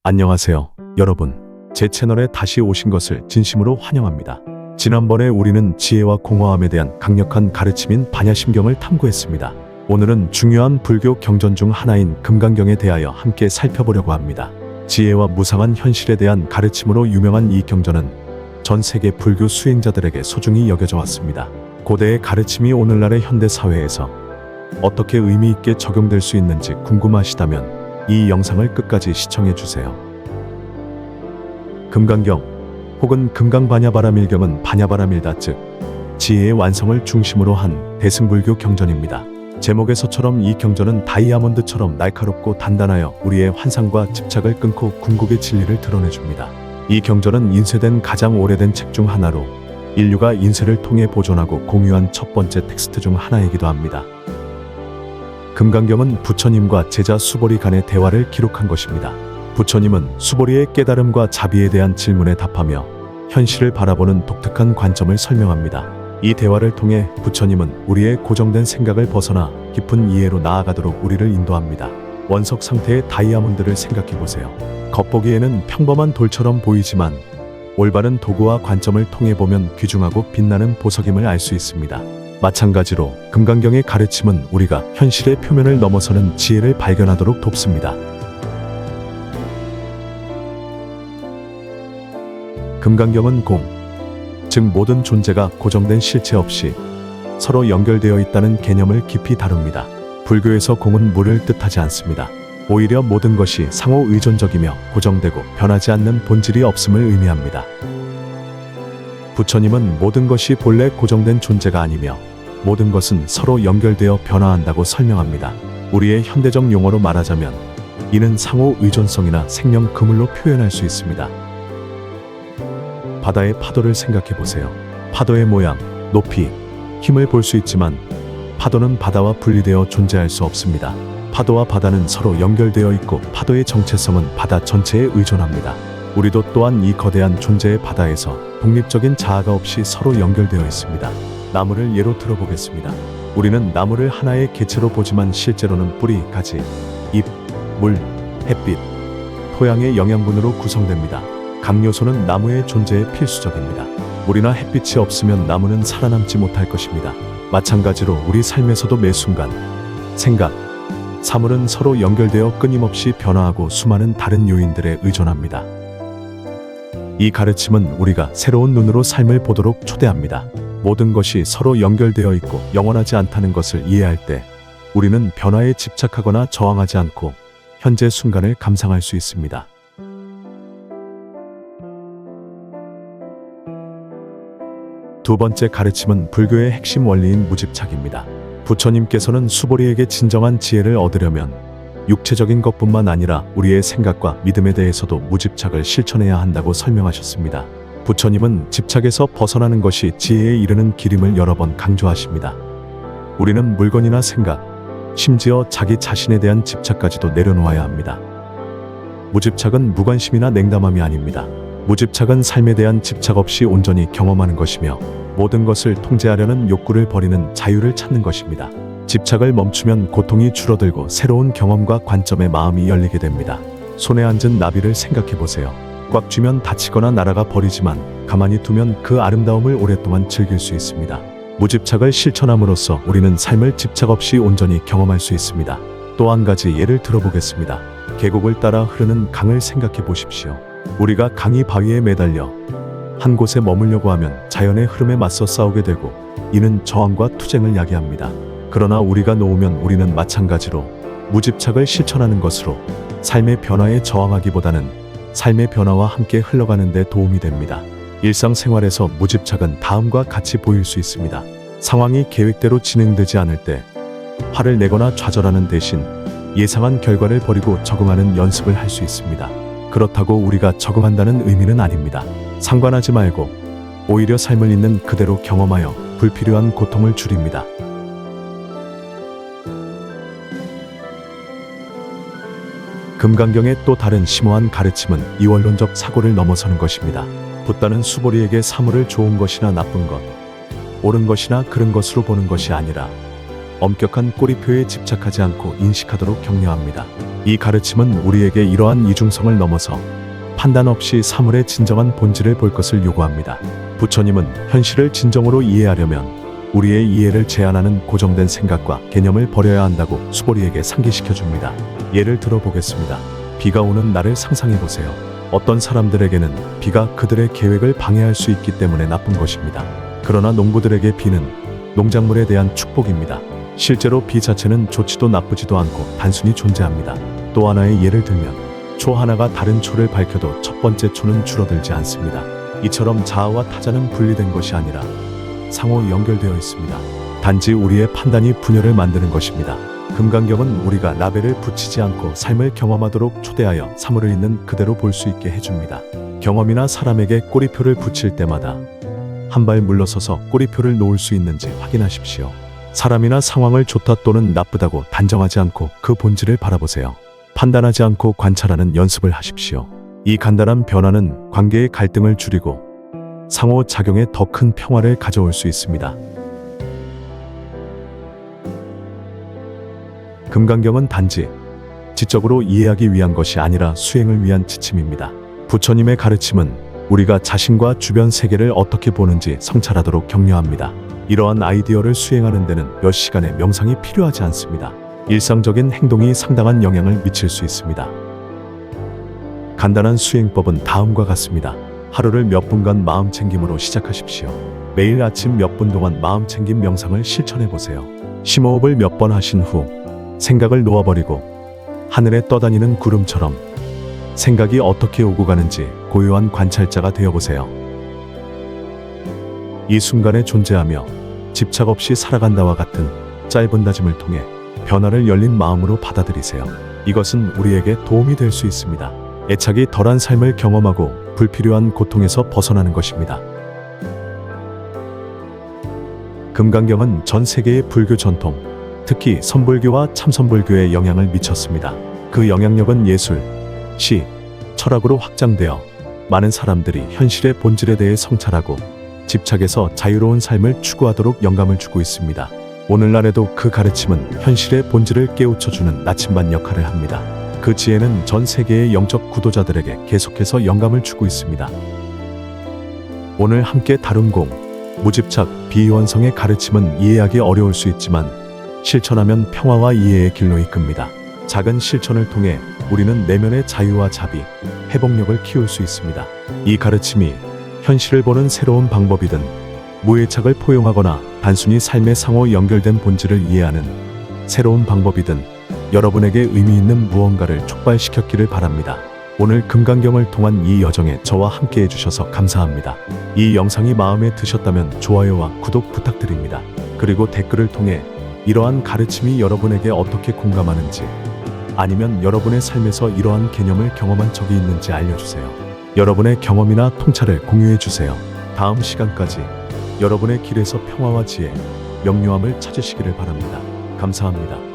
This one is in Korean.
안녕하세요, 여러분. 제 채널에 다시 오신 것을 진심으로 환영합니다. 지난번에 우리는 지혜와 공허함에 대한 강력한 가르침인 반야심경을 탐구했습니다. 오늘은 중요한 불교 경전 중 하나인 금강경에 대하여 함께 살펴보려고 합니다. 지혜와 무상한 현실에 대한 가르침으로 유명한 이 경전은 전 세계 불교 수행자들에게 소중히 여겨져 왔습니다. 고대의 가르침이 오늘날의 현대 사회에서 어떻게 의미 있게 적용될 수 있는지 궁금하시다면 이 영상을 끝까지 시청해 주세요. 금강경 혹은 금강반야바라밀경은 반야바라밀다 즉 지혜의 완성을 중심으로 한 대승불교 경전입니다. 제목에서처럼 이 경전은 다이아몬드처럼 날카롭고 단단하여 우리의 환상과 집착을 끊고 궁극의 진리를 드러내줍니다. 이 경전은 인쇄된 가장 오래된 책 중 하나로 인류가 인쇄를 통해 보존하고 공유한 첫 번째 텍스트 중 하나이기도 합니다. 금강경은 부처님과 제자 수보리 간의 대화를 기록한 것입니다. 부처님은 수보리의 깨달음과 자비에 대한 질문에 답하며 현실을 바라보는 독특한 관점을 설명합니다. 이 대화를 통해 부처님은 우리의 고정된 생각을 벗어나 깊은 이해로 나아가도록 우리를 인도합니다. 원석 상태의 다이아몬드를 생각해보세요. 겉보기에는 평범한 돌처럼 보이지만 올바른 도구와 관점을 통해 보면 귀중하고 빛나는 보석임을 알 수 있습니다. 마찬가지로 금강경의 가르침은 우리가 현실의 표면을 넘어서는 지혜를 발견하도록 돕습니다. 금강경은 공, 즉 모든 존재가 고정된 실체 없이 서로 연결되어 있다는 개념을 깊이 다룹니다. 불교에서 공은 물을 뜻하지 않습니다. 오히려 모든 것이 상호 의존적이며 고정되고 변하지 않는 본질이 없음을 의미합니다. 부처님은 모든 것이 본래 고정된 존재가 아니며 모든 것은 서로 연결되어 변화한다고 설명합니다. 우리의 현대적 용어로 말하자면 이는 상호 의존성이나 생명 그물로 표현할 수 있습니다. 바다의 파도를 생각해 보세요. 파도의 모양, 높이, 힘을 볼 수 있지만 파도는 바다와 분리되어 존재할 수 없습니다. 파도와 바다는 서로 연결되어 있고 파도의 정체성은 바다 전체에 의존합니다. 우리도 또한 이 거대한 존재의 바다에서 독립적인 자아가 없이 서로 연결되어 있습니다. 나무를 예로 들어보겠습니다. 우리는 나무를 하나의 개체로 보지만 실제로는 뿌리, 가지, 잎, 물, 햇빛, 토양의 영양분으로 구성됩니다. 각 요소는 나무의 존재에 필수적입니다. 물이나 햇빛이 없으면 나무는 살아남지 못할 것입니다. 마찬가지로 우리 삶에서도 매 순간, 생각, 사물은 서로 연결되어 끊임없이 변화하고 수많은 다른 요인들에 의존합니다. 이 가르침은 우리가 새로운 눈으로 삶을 보도록 초대합니다. 모든 것이 서로 연결되어 있고 영원하지 않다는 것을 이해할 때 우리는 변화에 집착하거나 저항하지 않고 현재 순간을 감상할 수 있습니다. 두 번째 가르침은 불교의 핵심 원리인 무집착입니다. 부처님께서는 수보리에게 진정한 지혜를 얻으려면 육체적인 것뿐만 아니라 우리의 생각과 믿음에 대해서도 무집착을 실천해야 한다고 설명하셨습니다. 부처님은 집착에서 벗어나는 것이 지혜에 이르는 길임을 여러 번 강조하십니다. 우리는 물건이나 생각, 심지어 자기 자신에 대한 집착까지도 내려놓아야 합니다. 무집착은 무관심이나 냉담함이 아닙니다. 무집착은 삶에 대한 집착 없이 온전히 경험하는 것이며 모든 것을 통제하려는 욕구를 버리는 자유를 찾는 것입니다. 집착을 멈추면 고통이 줄어들고 새로운 경험과 관점에 마음이 열리게 됩니다. 손에 앉은 나비를 생각해 보세요. 꽉 쥐면 다치거나 날아가 버리지만 가만히 두면 그 아름다움을 오랫동안 즐길 수 있습니다. 무집착을 실천함으로써 우리는 삶을 집착 없이 온전히 경험할 수 있습니다. 또 한 가지 예를 들어보겠습니다. 계곡을 따라 흐르는 강을 생각해 보십시오. 우리가 강이 바위에 매달려 한 곳에 머물려고 하면 자연의 흐름에 맞서 싸우게 되고 이는 저항과 투쟁을 야기합니다. 그러나 우리가 놓으면 우리는 마찬가지로 무집착을 실천하는 것으로 삶의 변화에 저항하기보다는 삶의 변화와 함께 흘러가는 데 도움이 됩니다. 일상생활에서 무집착은 다음과 같이 보일 수 있습니다. 상황이 계획대로 진행되지 않을 때 화를 내거나 좌절하는 대신 예상한 결과를 버리고 적응하는 연습을 할 수 있습니다. 그렇다고 우리가 적응한다는 의미는 아닙니다. 상관하지 말고 오히려 삶을 있는 그대로 경험하여 불필요한 고통을 줄입니다. 금강경의 또 다른 심오한 가르침은 이원론적 사고를 넘어서는 것입니다. 붓다는 수보리에게 사물을 좋은 것이나 나쁜 것, 옳은 것이나 그른 것으로 보는 것이 아니라 엄격한 꼬리표에 집착하지 않고 인식하도록 격려합니다. 이 가르침은 우리에게 이러한 이중성을 넘어서 판단 없이 사물의 진정한 본질을 볼 것을 요구합니다. 부처님은 현실을 진정으로 이해하려면 우리의 이해를 제한하는 고정된 생각과 개념을 버려야 한다고 수보리에게 상기시켜 줍니다. 예를 들어 보겠습니다. 비가 오는 날을 상상해 보세요. 어떤 사람들에게는 비가 그들의 계획을 방해할 수 있기 때문에 나쁜 것입니다. 그러나 농부들에게 비는 농작물에 대한 축복입니다. 실제로 비 자체는 좋지도 나쁘지도 않고 단순히 존재합니다. 또 하나의 예를 들면 초 하나가 다른 초를 밝혀도 첫 번째 초는 줄어들지 않습니다. 이처럼 자아와 타자는 분리된 것이 아니라 상호 연결되어 있습니다. 단지 우리의 판단이 분열을 만드는 것입니다. 금강경은 우리가 라벨을 붙이지 않고 삶을 경험하도록 초대하여 사물을 있는 그대로 볼 수 있게 해줍니다. 경험이나 사람에게 꼬리표를 붙일 때마다 한 발 물러서서 꼬리표를 놓을 수 있는지 확인하십시오. 사람이나 상황을 좋다 또는 나쁘다고 단정하지 않고 그 본질을 바라보세요. 판단하지 않고 관찰하는 연습을 하십시오. 이 간단한 변화는 관계의 갈등을 줄이고 상호작용에 더 큰 평화를 가져올 수 있습니다. 금강경은 단지 지적으로 이해하기 위한 것이 아니라 수행을 위한 지침입니다. 부처님의 가르침은 우리가 자신과 주변 세계를 어떻게 보는지 성찰하도록 격려합니다. 이러한 아이디어를 수행하는 데는 몇 시간의 명상이 필요하지 않습니다. 일상적인 행동이 상당한 영향을 미칠 수 있습니다. 간단한 수행법은 다음과 같습니다. 하루를 몇 분간 마음 챙김으로 시작하십시오. 매일 아침 몇 분 동안 마음 챙김 명상을 실천해 보세요. 심호흡을 몇 번 하신 후 생각을 놓아버리고 하늘에 떠다니는 구름처럼 생각이 어떻게 오고 가는지 고요한 관찰자가 되어보세요. 이 순간에 존재하며 집착 없이 살아간다와 같은 짧은 다짐을 통해 변화를 열린 마음으로 받아들이세요. 이것은 우리에게 도움이 될 수 있습니다. 애착이 덜한 삶을 경험하고 불필요한 고통에서 벗어나는 것입니다. 금강경은 전 세계의 불교 전통, 특히 선불교와 참선불교에 영향을 미쳤습니다. 그 영향력은 예술, 시, 철학으로 확장되어 많은 사람들이 현실의 본질에 대해 성찰하고 집착에서 자유로운 삶을 추구하도록 영감을 주고 있습니다. 오늘날에도 그 가르침은 현실의 본질을 깨우쳐주는 나침반 역할을 합니다. 그 지혜는 전 세계의 영적 구도자들에게 계속해서 영감을 주고 있습니다. 오늘 함께 다룬 무집착, 비원성의 가르침은 이해하기 어려울 수 있지만 실천하면 평화와 이해의 길로 이끕니다. 작은 실천을 통해 우리는 내면의 자유와 자비, 회복력을 키울 수 있습니다. 이 가르침이 현실을 보는 새로운 방법이든 무애착을 포용하거나 단순히 삶의 상호 연결된 본질을 이해하는 새로운 방법이든 여러분에게 의미 있는 무언가를 촉발시켰기를 바랍니다. 오늘 금강경을 통한 이 여정에 저와 함께 해주셔서 감사합니다. 이 영상이 마음에 드셨다면 좋아요와 구독 부탁드립니다. 그리고 댓글을 통해 이러한 가르침이 여러분에게 어떻게 공감하는지 아니면 여러분의 삶에서 이러한 개념을 경험한 적이 있는지 알려주세요. 여러분의 경험이나 통찰을 공유해주세요. 다음 시간까지 여러분의 길에서 평화와 지혜, 명료함을 찾으시기를 바랍니다. 감사합니다.